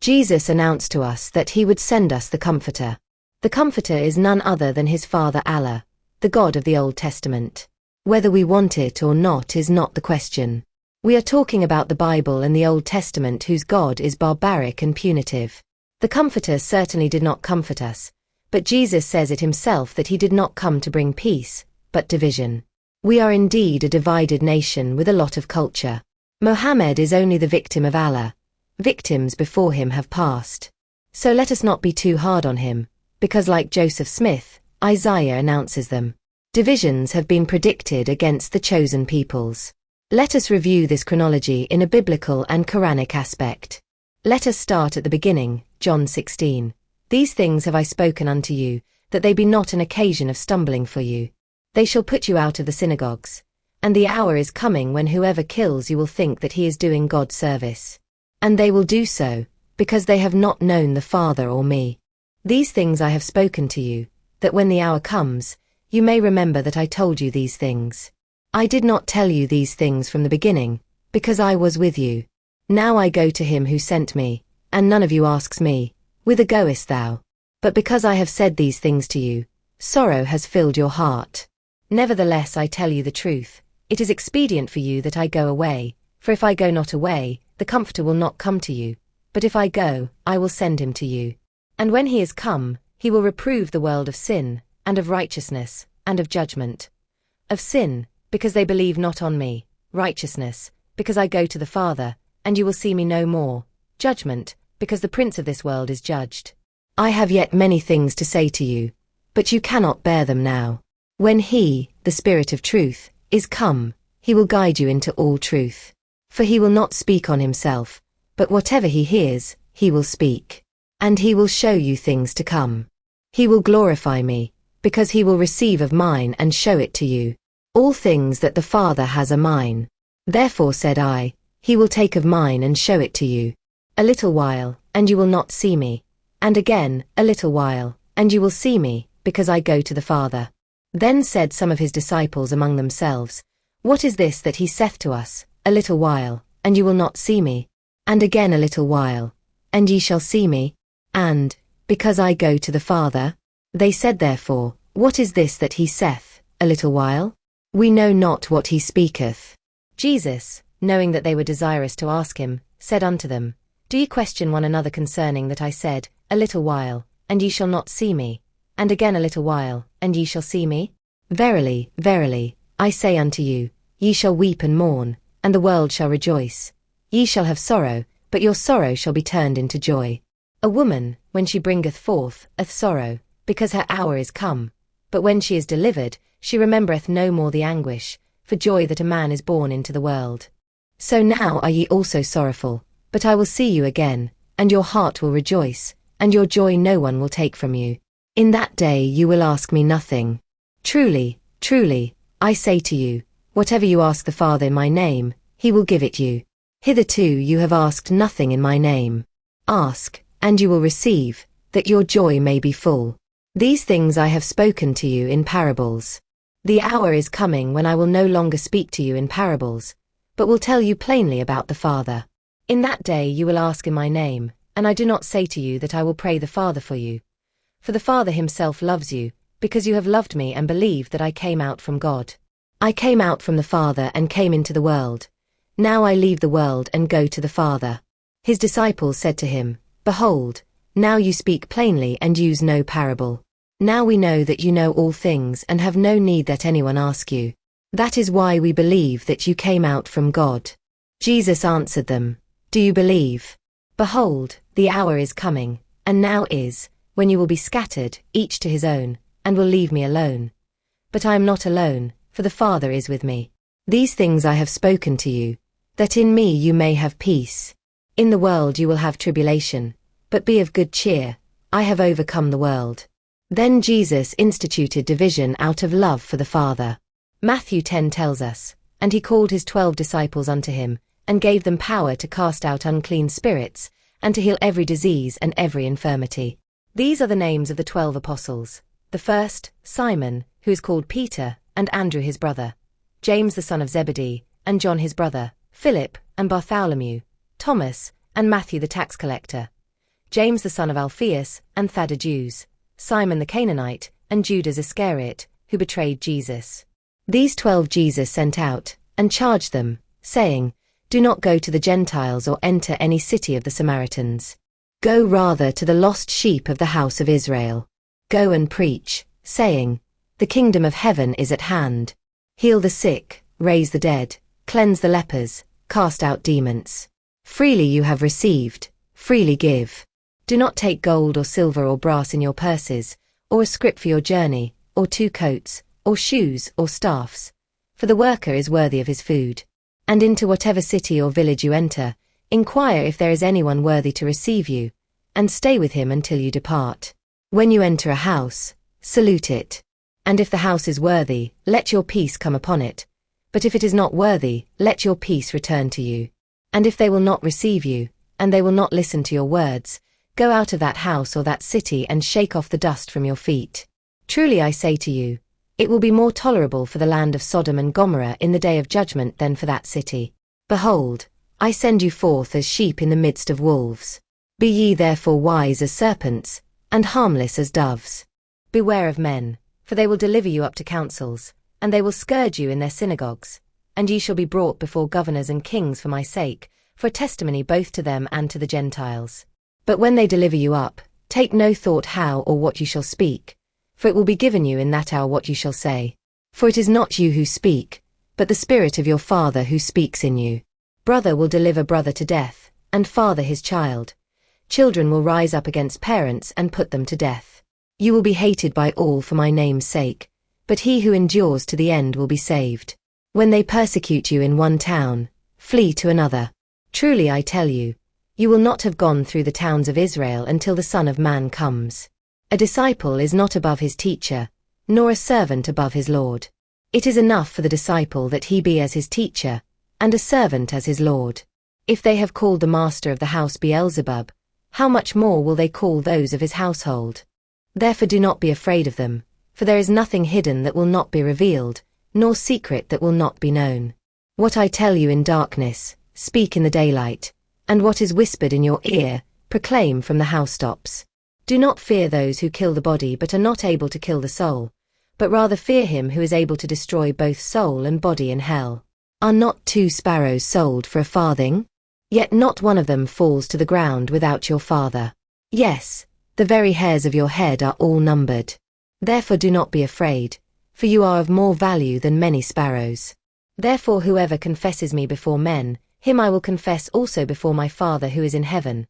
Jesus announced to us that he would send us the Comforter. The Comforter is none other than his Father Allah, the God of the Old Testament. Whether we want it or not is not the question. We are talking about the Bible and the Old Testament, whose God is barbaric and punitive. The Comforter certainly did not comfort us, but Jesus says it himself that he did not come to bring peace, but division. We are indeed a divided nation with a lot of culture. Mohammed is only the victim of Allah. Victims before him have passed. So let us not be too hard on him, because like Joseph Smith, Isaiah announces them. Divisions have been predicted against the chosen peoples. Let us review this chronology in a biblical and Quranic aspect. Let us start at the beginning, John 16. These things have I spoken unto you, that they be not an occasion of stumbling for you. They shall put you out of the synagogues. And the hour is coming when whoever kills you will think that he is doing God service. And they will do so, because they have not known the Father or me. These things I have spoken to you, that when the hour comes, you may remember that I told you these things. I did not tell you these things from the beginning, because I was with you. Now I go to him who sent me, and none of you asks me, whither goest thou? But because I have said these things to you, sorrow has filled your heart. Nevertheless I tell you the truth, it is expedient for you that I go away, for if I go not away, the Comforter will not come to you, but if I go, I will send him to you. And when he is come, he will reprove the world of sin, and of righteousness, and of judgment. Of sin, because they believe not on me; righteousness, because I go to the Father, and you will see me no more; judgment, because the prince of this world is judged. I have yet many things to say to you, but you cannot bear them now. When he, the Spirit of truth, is come, he will guide you into all truth. For he will not speak on himself, but whatever he hears, he will speak. And he will show you things to come. He will glorify me, because he will receive of mine and show it to you. All things that the Father has are mine. Therefore said I, he will take of mine and show it to you. A little while, and you will not see me. And again, a little while, and you will see me, because I go to the Father. Then said some of his disciples among themselves, What is this that he saith to us, a little while, and you will not see me? And again a little while, and ye shall see me? And, because I go to the Father? They said therefore, What is this that he saith, a little while? We know not what he speaketh. Jesus, knowing that they were desirous to ask him, said unto them, Do ye question one another concerning that I said, A little while, and ye shall not see me? And again a little while, and ye shall see me? Verily, verily, I say unto you, ye shall weep and mourn, and the world shall rejoice. Ye shall have sorrow, but your sorrow shall be turned into joy. A woman, when she bringeth forth, hath sorrow, because her hour is come. But when she is delivered, she remembereth no more the anguish, for joy that a man is born into the world. So now are ye also sorrowful, but I will see you again, and your heart will rejoice, and your joy no one will take from you. In that day you will ask me nothing. Truly, truly, I say to you, whatever you ask the Father in my name, he will give it you. Hitherto you have asked nothing in my name. Ask, and you will receive, that your joy may be full. These things I have spoken to you in parables. The hour is coming when I will no longer speak to you in parables, but will tell you plainly about the Father. In that day you will ask in my name, and I do not say to you that I will pray the Father for you. For the Father himself loves you, because you have loved me and believed that I came out from God. I came out from the Father and came into the world. Now I leave the world and go to the Father. His disciples said to him, Behold, now you speak plainly and use no parable. Now we know that you know all things and have no need that anyone ask you. That is why we believe that you came out from God. Jesus answered them, Do you believe? Behold, the hour is coming, and now is, when you will be scattered, each to his own, and will leave me alone. But I am not alone, for the Father is with me. These things I have spoken to you, that in me you may have peace. In the world you will have tribulation, but be of good cheer, I have overcome the world. Then Jesus instituted division out of love for the Father. Matthew 10 tells us, And he called his 12 disciples unto him, and gave them power to cast out unclean spirits, and to heal every disease and every infirmity. These are the names of the 12 apostles. The first, Simon, who is called Peter, and Andrew his brother, James the son of Zebedee, and John his brother, Philip, and Bartholomew, Thomas, and Matthew the tax collector, James the son of Alphaeus, and Thaddeus, Simon the Canaanite, and Judas Iscariot, who betrayed Jesus. These 12 Jesus sent out, and charged them, saying, Do not go to the Gentiles or enter any city of the Samaritans. Go rather to the lost sheep of the house of Israel. Go and preach, saying, The kingdom of heaven is at hand. Heal the sick, raise the dead, cleanse the lepers, cast out demons. Freely you have received, freely give. Do not take gold or silver or brass in your purses, or a scrip for your journey, or 2 coats, or shoes, or staffs. For the worker is worthy of his food. And into whatever city or village you enter, inquire if there is anyone worthy to receive you, and stay with him until you depart. When you enter a house, salute it. And if the house is worthy, let your peace come upon it. But if it is not worthy, let your peace return to you. And if they will not receive you, and they will not listen to your words, go out of that house or that city and shake off the dust from your feet. Truly I say to you, it will be more tolerable for the land of Sodom and Gomorrah in the day of judgment than for that city. Behold, I send you forth as sheep in the midst of wolves. Be ye therefore wise as serpents, and harmless as doves. Beware of men, for they will deliver you up to councils, and they will scourge you in their synagogues. And ye shall be brought before governors and kings for my sake, for a testimony both to them and to the Gentiles. But when they deliver you up, take no thought how or what you shall speak, for it will be given you in that hour what you shall say. For it is not you who speak, but the Spirit of your Father who speaks in you. Brother will deliver brother to death, and father his child. Children will rise up against parents and put them to death. You will be hated by all for my name's sake, but he who endures to the end will be saved. When they persecute you in one town, flee to another. Truly I tell you, you will not have gone through the towns of Israel until the Son of Man comes. A disciple is not above his teacher, nor a servant above his Lord. It is enough for the disciple that he be as his teacher, and a servant as his Lord. If they have called the master of the house Beelzebub, how much more will they call those of his household? Therefore do not be afraid of them, for there is nothing hidden that will not be revealed, nor secret that will not be known. What I tell you in darkness, speak in the daylight, and what is whispered in your ear, proclaim from the housetops. Do not fear those who kill the body but are not able to kill the soul, but rather fear him who is able to destroy both soul and body in hell. Are not 2 sparrows sold for a farthing? Yet not one of them falls to the ground without your Father. Yes, the very hairs of your head are all numbered. Therefore do not be afraid, for you are of more value than many sparrows. Therefore whoever confesses me before men, him I will confess also before my Father who is in heaven.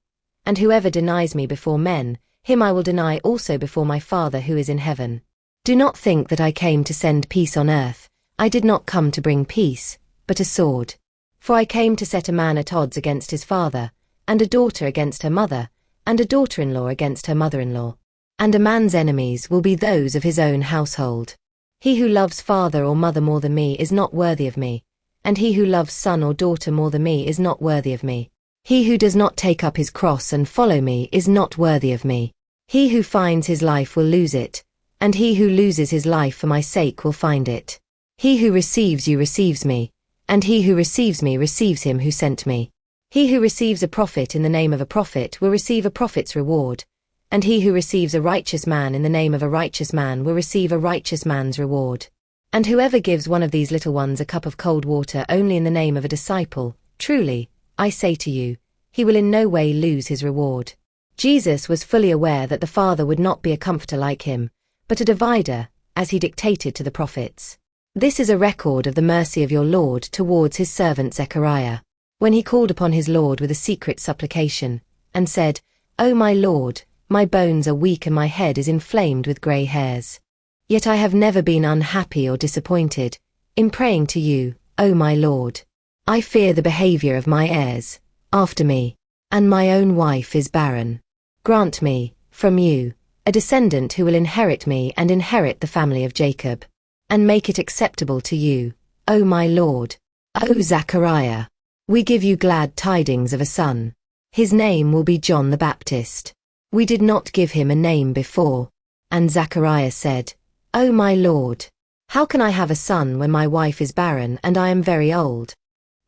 And whoever denies me before men, him I will deny also before my Father who is in heaven. Do not think that I came to send peace on earth. I did not come to bring peace, but a sword. For I came to set a man at odds against his father, and a daughter against her mother, and a daughter-in-law against her mother-in-law. And a man's enemies will be those of his own household. He who loves father or mother more than me is not worthy of me, and he who loves son or daughter more than me is not worthy of me. He who does not take up his cross and follow me is not worthy of me. He who finds his life will lose it, and he who loses his life for my sake will find it. He who receives you receives me, and he who receives me receives him who sent me. He who receives a prophet in the name of a prophet will receive a prophet's reward, and he who receives a righteous man in the name of a righteous man will receive a righteous man's reward. And whoever gives one of these little ones a cup of cold water only in the name of a disciple, truly, I say to you, he will in no way lose his reward. Jesus was fully aware that the Father would not be a comforter like him, but a divider, as he dictated to the prophets. This is a record of the mercy of your Lord towards his servant Zechariah, when he called upon his Lord with a secret supplication, and said, O my Lord, my bones are weak and my head is inflamed with grey hairs. Yet I have never been unhappy or disappointed, in praying to you, O my Lord. I fear the behavior of my heirs, after me, and my own wife is barren. Grant me, from you, a descendant who will inherit me and inherit the family of Jacob, and make it acceptable to you, O my Lord. O Zechariah, we give you glad tidings of a son. His name will be John the Baptist. We did not give him a name before. And Zechariah said, O my Lord, how can I have a son when my wife is barren and I am very old?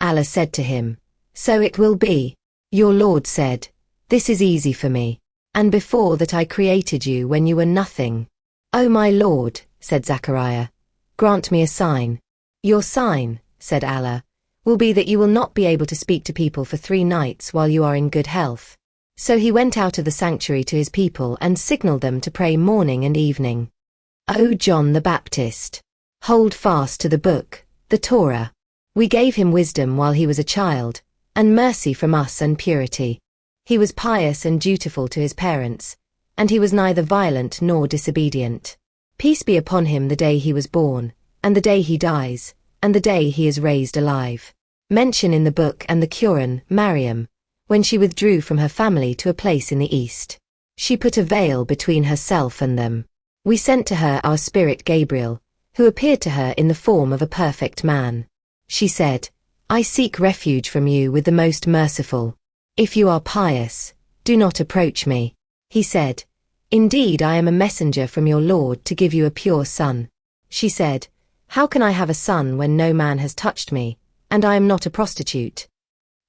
Allah said to him, So it will be. Your Lord said, This is easy for me. And before that I created you when you were nothing. O my Lord, said Zechariah, grant me a sign. Your sign, said Allah, will be that you will not be able to speak to people for 3 nights while you are in good health. So he went out of the sanctuary to his people and signaled them to pray morning and evening. O John the Baptist, hold fast to the book, the Torah. We gave him wisdom while he was a child, and mercy from us and purity. He was pious and dutiful to his parents, and he was neither violent nor disobedient. Peace be upon him the day he was born, and the day he dies, and the day he is raised alive. Mention in the book and the Quran, Maryam, when she withdrew from her family to a place in the east. She put a veil between herself and them. We sent to her our spirit Gabriel, who appeared to her in the form of a perfect man. She said, I seek refuge from you with the most merciful. If you are pious, do not approach me. He said, Indeed I am a messenger from your Lord to give you a pure son. She said, How can I have a son when no man has touched me, and I am not a prostitute?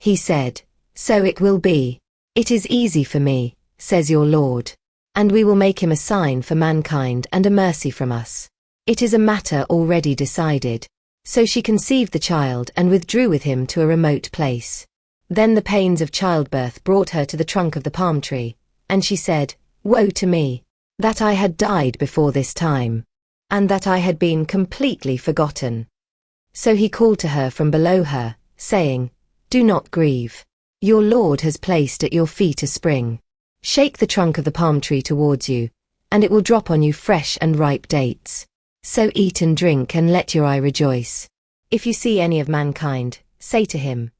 He said, So it will be. It is easy for me, says your Lord. And we will make him a sign for mankind and a mercy from us. It is a matter already decided. So she conceived the child and withdrew with him to a remote place. Then the pains of childbirth brought her to the trunk of the palm tree, and she said, Woe to me, that I had died before this time, and that I had been completely forgotten. So he called to her from below her, saying, Do not grieve. Your Lord has placed at your feet a spring. Shake the trunk of the palm tree towards you, and it will drop on you fresh and ripe dates. So eat and drink and let your eye rejoice. If you see any of mankind, say to him,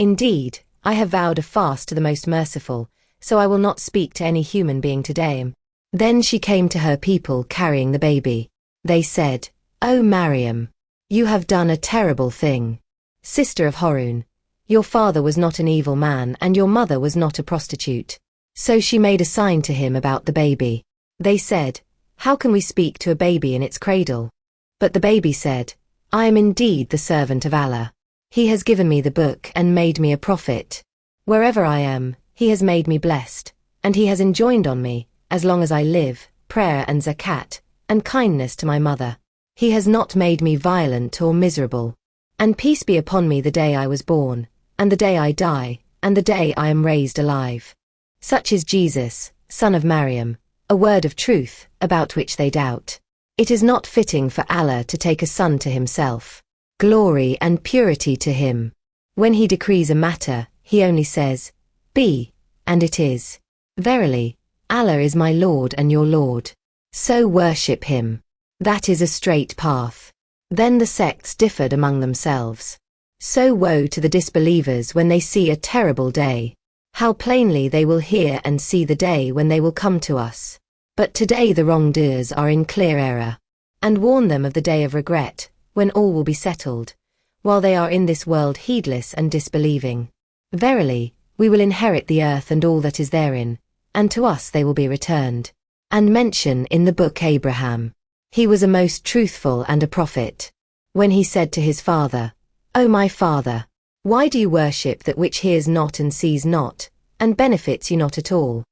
Indeed, I have vowed a fast to the Most Merciful, so I will not speak to any human being today. Then she came to her people carrying the baby. They said, O Maryam, you have done a terrible thing. Sister of Harun, your father was not an evil man and your mother was not a prostitute. So she made a sign to him about the baby. They said, How can we speak to a baby in its cradle? But the baby said, I am indeed the servant of Allah. He has given me the book and made me a prophet. Wherever I am, he has made me blessed, and he has enjoined on me, as long as I live, prayer and zakat, and kindness to my mother. He has not made me violent or miserable. And peace be upon me the day I was born, and the day I die, and the day I am raised alive. Such is Jesus, son of Maryam, a word of truth, about which they doubt. It is not fitting for Allah to take a son to himself. Glory and purity to him. When he decrees a matter, he only says, Be, and it is. Verily, Allah is my Lord and your Lord. So worship him. That is a straight path. Then the sects differed among themselves. So woe to the disbelievers when they see a terrible day. How plainly they will hear and see the day when they will come to us. But today the wrongdoers are in clear error. And warn them of the day of regret, when all will be settled, while they are in this world heedless and disbelieving. Verily, we will inherit the earth and all that is therein, and to us they will be returned. And mention in the book Abraham. He was a most truthful and a prophet. When he said to his father, O my father, why do you worship that which hears not and sees not, and benefits you not at all?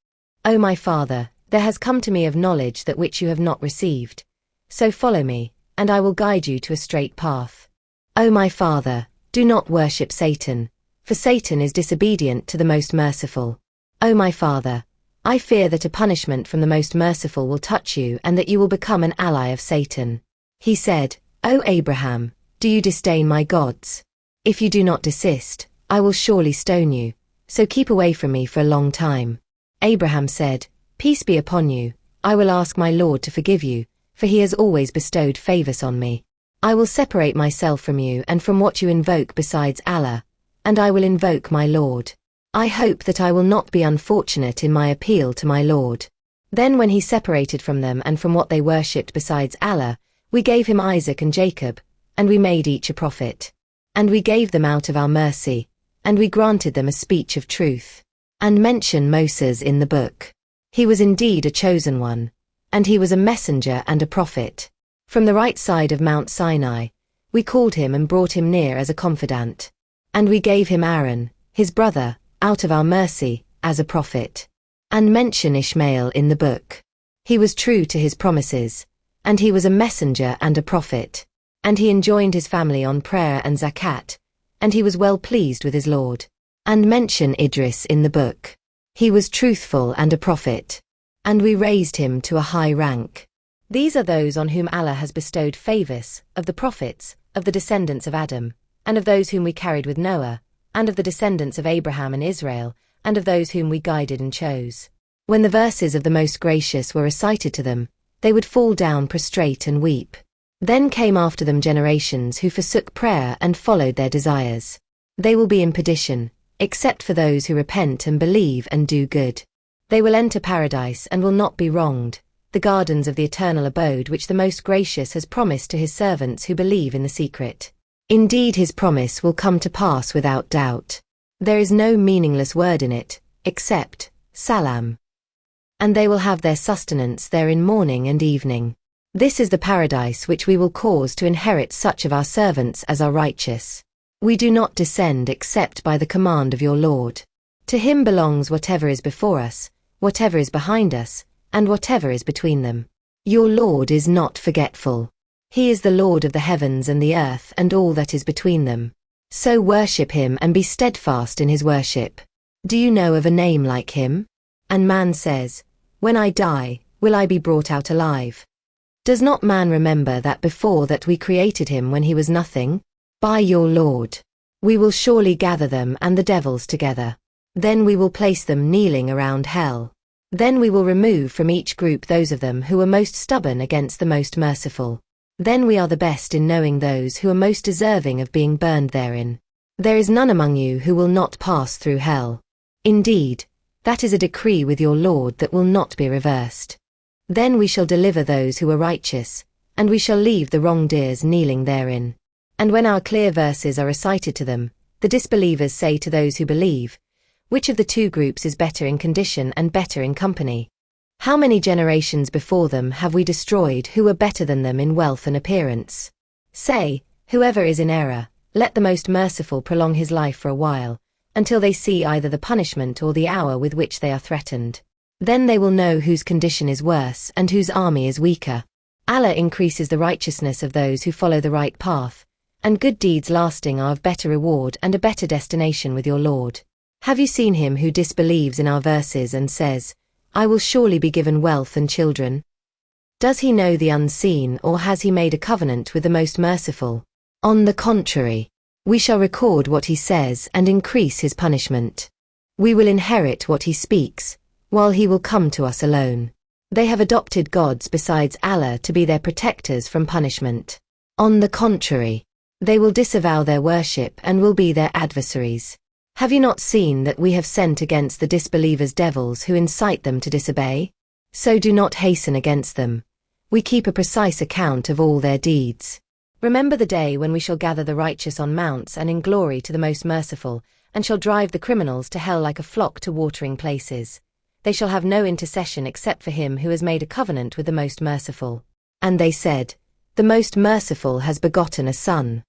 O my father, there has come to me of knowledge that which you have not received. So follow me, and I will guide you to a straight path. O my father, do not worship Satan, for Satan is disobedient to the Most Merciful. O my father, I fear that a punishment from the Most Merciful will touch you and that you will become an ally of Satan. He said, O Abraham, do you disdain my gods? If you do not desist, I will surely stone you, so keep away from me for a long time. Abraham said, Peace be upon you, I will ask my Lord to forgive you, for he has always bestowed favors on me. I will separate myself from you and from what you invoke besides Allah, and I will invoke my Lord. I hope that I will not be unfortunate in my appeal to my Lord. Then when he separated from them and from what they worshipped besides Allah, we gave him Isaac and Jacob, and we made each a prophet. And we gave them out of our mercy, and we granted them a speech of truth. And mention Moses in the book. He was indeed a chosen one, and he was a messenger and a prophet. From the right side of Mount Sinai, we called him and brought him near as a confidant. And we gave him Aaron, his brother, out of our mercy, as a prophet. And mention Ishmael in the book. He was true to his promises, and he was a messenger and a prophet. And he enjoined his family on prayer and zakat, and he was well pleased with his Lord. And mention Idris in the book. He was truthful and a prophet, and we raised him to a high rank. These are those on whom Allah has bestowed favors, of the prophets, of the descendants of Adam, and of those whom we carried with Noah, and of the descendants of Abraham and Israel, and of those whom we guided and chose. When the verses of the Most Gracious were recited to them, they would fall down prostrate and weep. Then came after them generations who forsook prayer and followed their desires. They will be in perdition, except for those who repent and believe and do good. They will enter paradise and will not be wronged, the gardens of the eternal abode which the Most Gracious has promised to his servants who believe in the secret. Indeed, his promise will come to pass without doubt. There is no meaningless word in it, except salam. And they will have their sustenance therein morning and evening. This is the paradise which we will cause to inherit such of our servants as are righteous. We do not descend except by the command of your Lord. To him belongs whatever is before us, whatever is behind us, and whatever is between them. Your Lord is not forgetful. He is the Lord of the heavens and the earth and all that is between them. So worship him and be steadfast in his worship. Do you know of a name like him? And man says, when I die, will I be brought out alive? Does not man remember that before that we created him when he was nothing? By your Lord, we will surely gather them and the devils together. Then we will place them kneeling around hell. Then we will remove from each group those of them who were most stubborn against the most merciful. Then we are the best in knowing those who are most deserving of being burned therein. There is none among you who will not pass through hell. Indeed, that is a decree with your Lord that will not be reversed. Then we shall deliver those who are righteous, and we shall leave the wrongdoers kneeling therein. And when our clear verses are recited to them, the disbelievers say to those who believe, which of the two groups is better in condition and better in company? How many generations before them have we destroyed who were better than them in wealth and appearance? Say, whoever is in error, let the Most Merciful prolong his life for a while, until they see either the punishment or the hour with which they are threatened. Then they will know whose condition is worse and whose army is weaker. Allah increases the righteousness of those who follow the right path, and good deeds lasting are of better reward and a better destination with your Lord. Have you seen him who disbelieves in our verses and says, I will surely be given wealth and children? Does he know the unseen, or has he made a covenant with the Most Merciful? On the contrary, we shall record what he says and increase his punishment. We will inherit what he speaks, while he will come to us alone. They have adopted gods besides Allah to be their protectors from punishment. On the contrary, they will disavow their worship and will be their adversaries. Have you not seen that we have sent against the disbelievers devils who incite them to disobey? So do not hasten against them. We keep a precise account of all their deeds. Remember the day when we shall gather the righteous on mounts and in glory to the Most Merciful, and shall drive the criminals to hell like a flock to watering places. They shall have no intercession except for him who has made a covenant with the Most Merciful. And they said, the Most Merciful has begotten a son.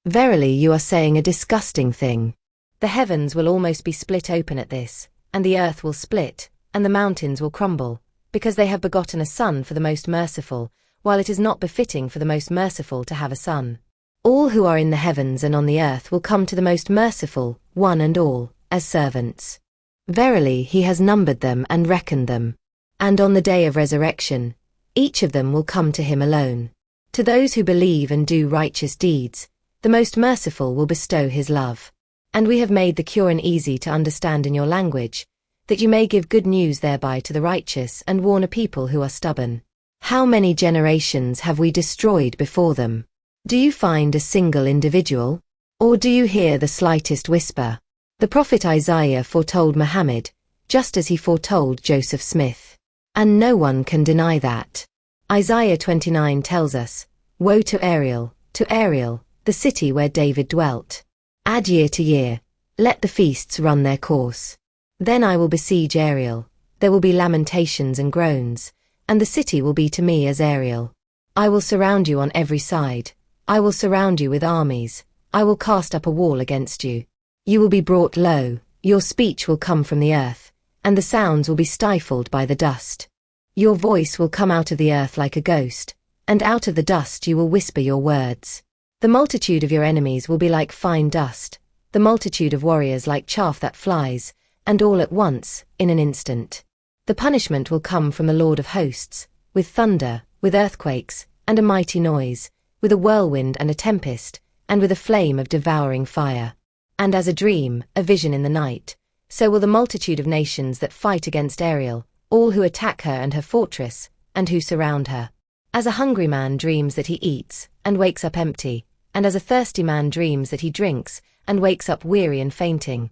Verily you are saying a disgusting thing. The heavens will almost be split open at this, and the earth will split, and the mountains will crumble, because they have begotten a son for the Most Merciful, while it is not befitting for the Most Merciful to have a son. All who are in the heavens and on the earth will come to the Most Merciful, one and all, as servants. Verily he has numbered them and reckoned them. And on the day of resurrection, each of them will come to him alone. To those who believe and do righteous deeds, the Most Merciful will bestow his love. And we have made the Quran easy to understand in your language, that you may give good news thereby to the righteous and warn a people who are stubborn. How many generations have we destroyed before them? Do you find a single individual? Or do you hear the slightest whisper? The prophet Isaiah foretold Muhammad, just as he foretold Joseph Smith. And no one can deny that. Isaiah 29 tells us, woe to Ariel, the city where David dwelt. Add year to year, let the feasts run their course. Then I will besiege Ariel, there will be lamentations and groans, and the city will be to me as Ariel. I will surround you on every side, I will surround you with armies, I will cast up a wall against you. You will be brought low, your speech will come from the earth, and the sounds will be stifled by the dust. Your voice will come out of the earth like a ghost, and out of the dust you will whisper your words. The multitude of your enemies will be like fine dust, the multitude of warriors like chaff that flies, and all at once, in an instant. The punishment will come from the Lord of hosts, with thunder, with earthquakes, and a mighty noise, with a whirlwind and a tempest, and with a flame of devouring fire. And as a dream, a vision in the night, so will the multitude of nations that fight against Ariel, all who attack her and her fortress, and who surround her. As a hungry man dreams that he eats, and wakes up empty, and as a thirsty man dreams that he drinks, and wakes up weary and fainting,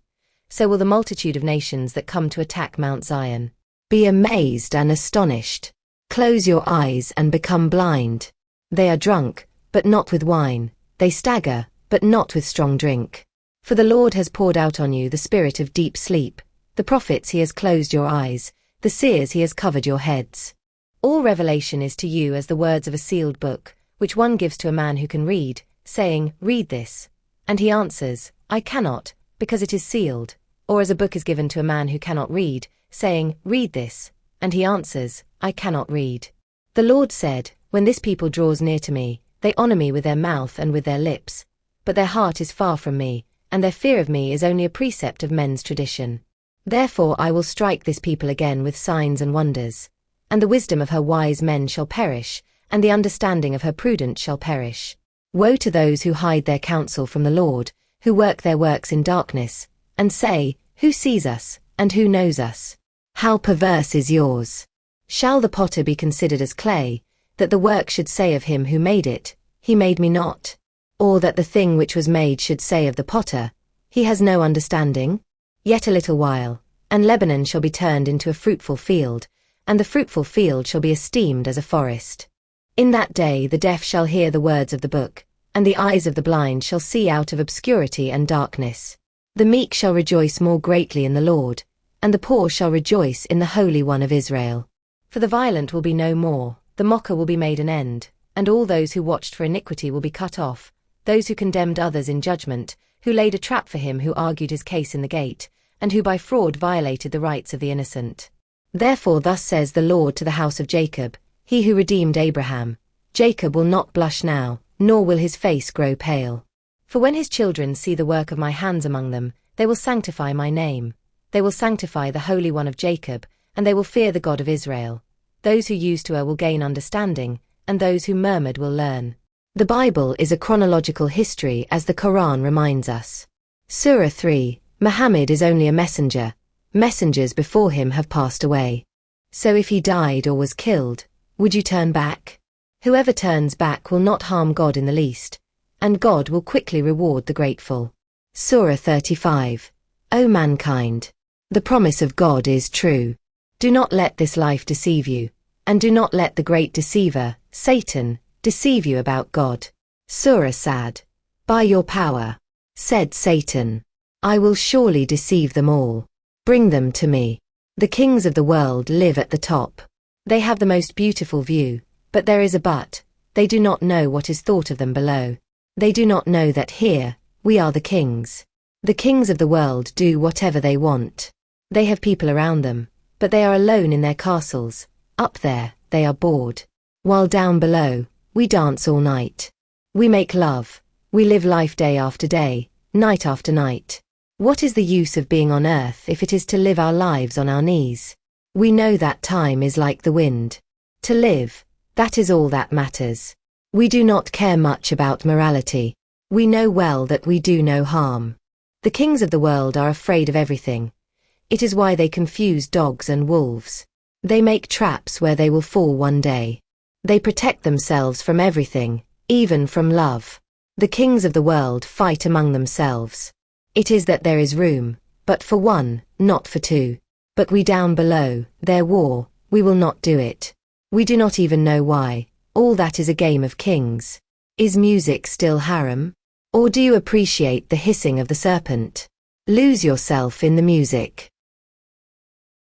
so will the multitude of nations that come to attack Mount Zion. Be amazed and astonished. Close your eyes and become blind. They are drunk, but not with wine. They stagger, but not with strong drink. For the Lord has poured out on you the spirit of deep sleep. The prophets he has closed your eyes, the seers he has covered your heads. All revelation is to you as the words of a sealed book, which one gives to a man who can read, saying, "Read this." And he answers, "I cannot, because it is sealed." Or as a book is given to a man who cannot read, saying, "Read this." And he answers, "I cannot read." The Lord said, "When this people draws near to me, they honor me with their mouth and with their lips, but their heart is far from me, and their fear of me is only a precept of men's tradition. Therefore I will strike this people again with signs and wonders, and the wisdom of her wise men shall perish, and the understanding of her prudence shall perish. Woe to those who hide their counsel from the Lord, who work their works in darkness, and say, Who sees us, and who knows us? How perverse is yours! Shall the potter be considered as clay, that the work should say of him who made it, He made me not? Or that the thing which was made should say of the potter, He has no understanding? Yet a little while, and Lebanon shall be turned into a fruitful field, and the fruitful field shall be esteemed as a forest. In that day the deaf shall hear the words of the book, and the eyes of the blind shall see out of obscurity and darkness. The meek shall rejoice more greatly in the Lord, and the poor shall rejoice in the Holy One of Israel. For the violent will be no more, the mocker will be made an end, and all those who watched for iniquity will be cut off, those who condemned others in judgment, who laid a trap for him who argued his case in the gate, and who by fraud violated the rights of the innocent. Therefore thus says the Lord to the house of Jacob, he who redeemed Abraham, Jacob will not blush now, nor will his face grow pale. For when his children see the work of my hands among them, they will sanctify my name. They will sanctify the Holy One of Jacob, and they will fear the God of Israel. Those who used to err will gain understanding, and those who murmured will learn. The Bible is a chronological history as the Quran reminds us. Surah 3, Muhammad is only a messenger. Messengers before him have passed away. So if he died or was killed, would you turn back? Whoever turns back will not harm God in the least, and God will quickly reward the grateful. Surah 35. O mankind! The promise of God is true. Do not let this life deceive you, and do not let the great deceiver, Satan, deceive you about God. Surah Sad. By your power, said Satan, I will surely deceive them all. Bring them to me. The kings of the world live at the top. They have the most beautiful view, but there is a but, they do not know what is thought of them below. They do not know that here, we are the kings. The kings of the world do whatever they want. They have people around them, but they are alone in their castles. Up there, they are bored. While down below, we dance all night. We make love. We live life day after day, night after night. What is the use of being on earth if it is to live our lives on our knees? We know that time is like the wind. To live, that is all that matters. We do not care much about morality. We know well that we do no harm. The kings of the world are afraid of everything. It is why they confuse dogs and wolves. They make traps where they will fall one day. They protect themselves from everything, even from love. The kings of the world fight among themselves. It is that there is room, but for one, not for two. But we down below, their war, we will not do it. We do not even know why. All that is a game of kings. Is music still haram? Or do you appreciate the hissing of the serpent? Lose yourself in the music.